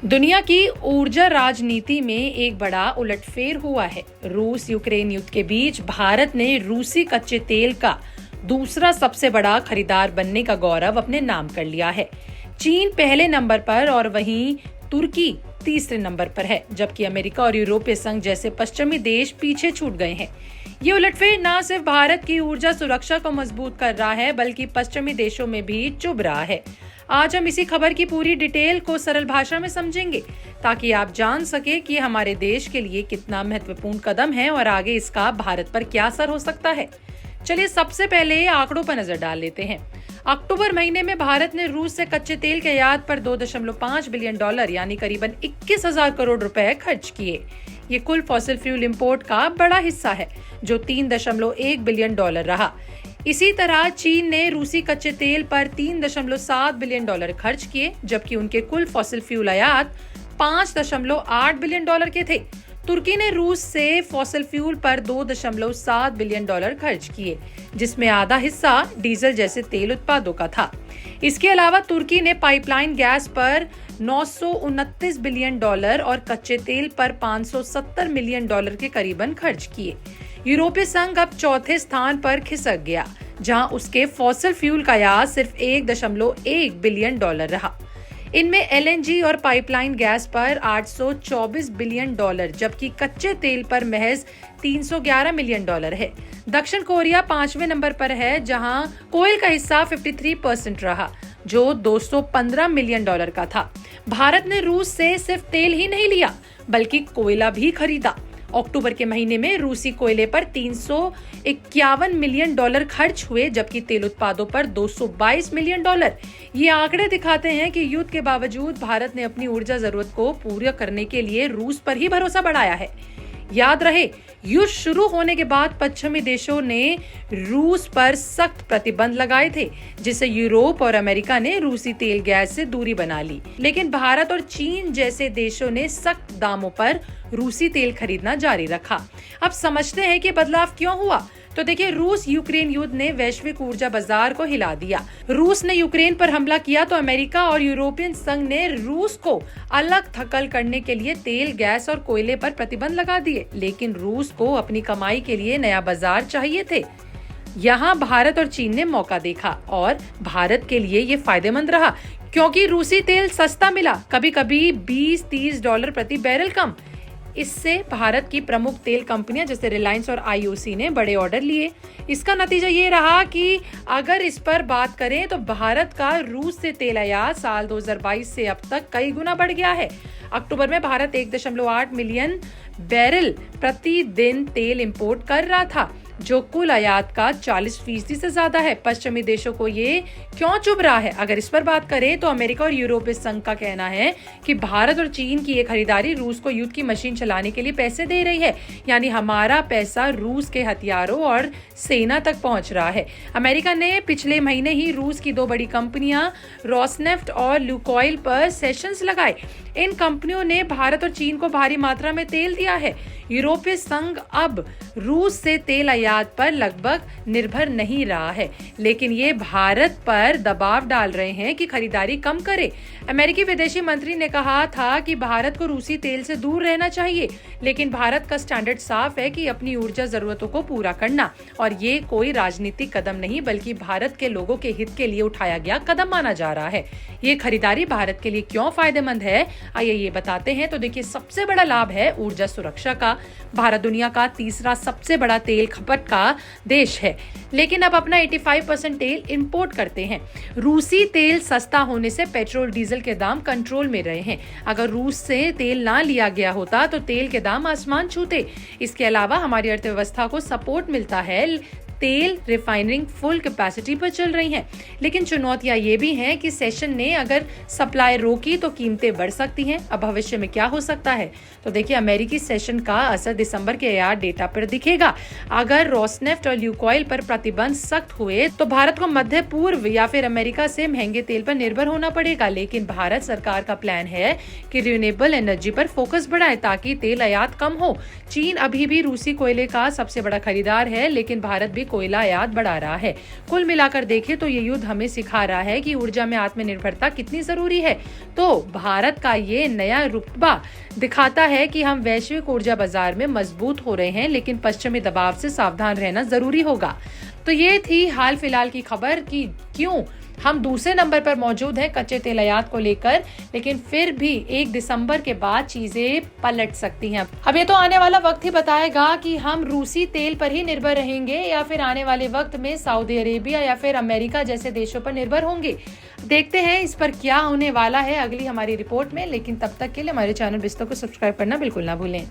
दुनिया की ऊर्जा राजनीति में एक बड़ा उलटफेर हुआ है। रूस यूक्रेन युद्ध के बीच भारत ने रूसी कच्चे तेल का दूसरा सबसे बड़ा खरीदार बनने का गौरव अपने नाम कर लिया है। चीन पहले नंबर पर और वहीं तुर्की तीसरे नंबर पर है, जबकि अमेरिका और यूरोपीय संघ जैसे पश्चिमी देश पीछे छूट गए हैं। ये उलटफेर न सिर्फ भारत की ऊर्जा सुरक्षा को मजबूत कर रहा है, बल्कि पश्चिमी देशों में भी चुभ रहा है। आज हम इसी खबर की पूरी डिटेल को सरल भाषा में समझेंगे, ताकि आप जान सके कि हमारे देश के लिए कितना महत्वपूर्ण कदम है और आगे इसका भारत पर क्या असर हो सकता है। चलिए सबसे पहले आंकड़ों पर नजर डाल लेते हैं। अक्टूबर महीने में भारत ने रूस से कच्चे तेल के आयात पर $2.5 बिलियन यानी करीबन 21,000 करोड़ रुपए खर्च किए। ये कुल फॉसिल फ्यूल इंपोर्ट का बड़ा हिस्सा है, जो $3.1 बिलियन रहा। इसी तरह चीन ने रूसी कच्चे तेल पर $3.7 बिलियन खर्च किए, जबकि उनके कुल फॉसिल फ्यूल आयात $5.8 बिलियन के थे। तुर्की ने रूस से फॉसिल फ्यूल पर $2.7 बिलियन खर्च किए, जिसमें आधा हिस्सा डीजल जैसे तेल उत्पादों का था। इसके अलावा तुर्की ने पाइपलाइन गैस पर $929 बिलियन और कच्चे तेल पर $570 मिलियन के करीबन खर्च किए। यूरोपीय संघ अब चौथे स्थान पर खिसक गया, जहां उसके फॉसिल फ्यूल का आयात सिर्फ $1.1 बिलियन रहा। इनमें एलएनजी और पाइपलाइन गैस पर $824 बिलियन, जबकि कच्चे तेल पर महज $311 मिलियन है। दक्षिण कोरिया 5वें नंबर पर है, जहां कोयल का हिस्सा 53% रहा, जो $215 मिलियन का था। भारत ने रूस से सिर्फ तेल ही नहीं लिया, बल्कि कोयला भी खरीदा। अक्टूबर के महीने में रूसी कोयले पर $351 मिलियन खर्च हुए, जबकि तेल उत्पादों पर $222 मिलियन। ये आंकड़े दिखाते हैं कि युद्ध के बावजूद भारत ने अपनी ऊर्जा जरूरत को पूरा करने के लिए रूस पर ही भरोसा बढ़ाया है। याद रहे, युद्ध शुरू होने के बाद पश्चिमी देशों ने रूस पर सख्त प्रतिबंध लगाए थे, जिससे यूरोप और अमेरिका ने रूसी तेल गैस से दूरी बना ली। लेकिन भारत और चीन जैसे देशों ने सख्त दामों पर रूसी तेल खरीदना जारी रखा। अब समझते हैं कि बदलाव क्यों हुआ। तो देखिए, रूस यूक्रेन युद्ध ने वैश्विक ऊर्जा बाजार को हिला दिया। रूस ने यूक्रेन पर हमला किया तो अमेरिका और यूरोपियन संघ ने रूस को अलग थकल करने के लिए तेल, गैस और कोयले पर प्रतिबंध लगा दिए। लेकिन रूस को अपनी कमाई के लिए नया बाजार चाहिए थे। यहाँ भारत और चीन ने मौका देखा और भारत के लिए ये फायदेमंद रहा, क्योंकि रूसी तेल सस्ता मिला, कभी कभी $20-30 प्रति बैरल कम। इससे भारत की प्रमुख तेल कंपनियां जैसे रिलायंस और आईओसी ने बड़े ऑर्डर लिए। इसका नतीजा ये रहा कि अगर इस पर बात करें तो भारत का रूस से तेल आयात साल 2022 से अब तक कई गुना बढ़ गया है। अक्टूबर में भारत 1.8 मिलियन बैरल प्रतिदिन तेल इंपोर्ट कर रहा था, जो कुल आयात का 40% से ज्यादा है। पश्चिमी देशों को ये क्यों चुभ रहा है? अगर इस पर बात करें तो अमेरिका और यूरोपीय संघ का कहना है कि भारत और चीन की ये खरीदारी रूस को युद्ध की मशीन चलाने के लिए पैसे दे रही है, यानी हमारा पैसा रूस के हथियारों और सेना तक पहुंच रहा है। अमेरिका ने पिछले महीने ही रूस की 2 बड़ी कंपनियां रोसनेफ्ट और लुकोइल पर सेशंस लगाए। इन कंपनियों ने भारत और चीन को भारी मात्रा में तेल दिया है। यूरोपीय संघ अब रूस से तेल आयात पर लगभग निर्भर नहीं रहा है, लेकिन ये भारत पर दबाव डाल रहे हैं कि खरीदारी कम करे। अमेरिकी विदेशी मंत्री ने कहा था कि भारत को रूसी तेल से दूर रहना चाहिए, लेकिन भारत का स्टैंडर्ड साफ है कि अपनी ऊर्जा जरूरतों को पूरा करना, और ये कोई राजनीतिक कदम नहीं बल्कि भारत के लोगों के हित के लिए उठाया गया कदम माना जा रहा है। ये खरीदारी भारत के लिए क्यों फायदेमंद है, आइए ये बताते हैं। तो देखिए, सबसे बड़ा लाभ है ऊर्जा सुरक्षा का। भारत दुनिया का तीसरा सबसे बड़ा तेल खपत का देश है, लेकिन अब अपना 85% तेल इंपोर्ट करते हैं। रूसी तेल सस्ता होने से पेट्रोल डीजल के दाम कंट्रोल में रहे हैं। अगर रूस से तेल ना लिया गया होता तो तेल के दाम आसमान छूते। इसके अलावा हमारी अर्थव्यवस्था को सपोर्ट मिलता है। तेल रिफाइनरिंग फुल कैपेसिटी पर चल रही हैं, लेकिन चुनौतियां ये भी हैं कि सेशन ने अगर सप्लाई रोकी तो कीमतें बढ़ सकती हैं। अब भविष्य में क्या हो सकता है? तो देखिए, अमेरिकी सेशन का असर दिसंबर के आयात डेटा पर दिखेगा। अगर रोसनेफ्ट और ल्यूकोइल पर प्रतिबंध सख्त हुए तो भारत को मध्य पूर्व या फिर अमेरिका से महंगे तेल पर निर्भर होना पड़ेगा। लेकिन भारत सरकार का प्लान है कि रिन्यूएबल एनर्जी पर फोकस बढ़ाए ताकि तेल आयात कम हो। चीन अभी भी रूसी कोयले का सबसे बड़ा खरीदार है, लेकिन भारत भी कोयला आयात बढ़ा रहा है। कुल मिलाकर देखें तो ये युद्ध हमें सिखा रहा है कि ऊर्जा में आत्मनिर्भरता कितनी जरूरी है। तो भारत का ये नया रुतबा दिखाता है कि हम वैश्विक ऊर्जा बाजार में मजबूत हो रहे हैं, लेकिन पश्चिमी दबाव से सावधान रहना जरूरी होगा। तो ये थी हाल फिलहाल की खबर कि क्यों हम दूसरे नंबर पर मौजूद हैं कच्चे तेल आयात को लेकर, लेकिन फिर भी 1 दिसंबर के बाद चीजें पलट सकती हैं। अब ये तो आने वाला वक्त ही बताएगा कि हम रूसी तेल पर ही निर्भर रहेंगे या फिर आने वाले वक्त में सऊदी अरेबिया या फिर अमेरिका जैसे देशों पर निर्भर होंगे। देखते हैं इस पर क्या होने वाला है अगली हमारी रिपोर्ट में, लेकिन तब तक के लिए हमारे चैनल बिस्तों को सब्सक्राइब करना बिल्कुल ना भूलें।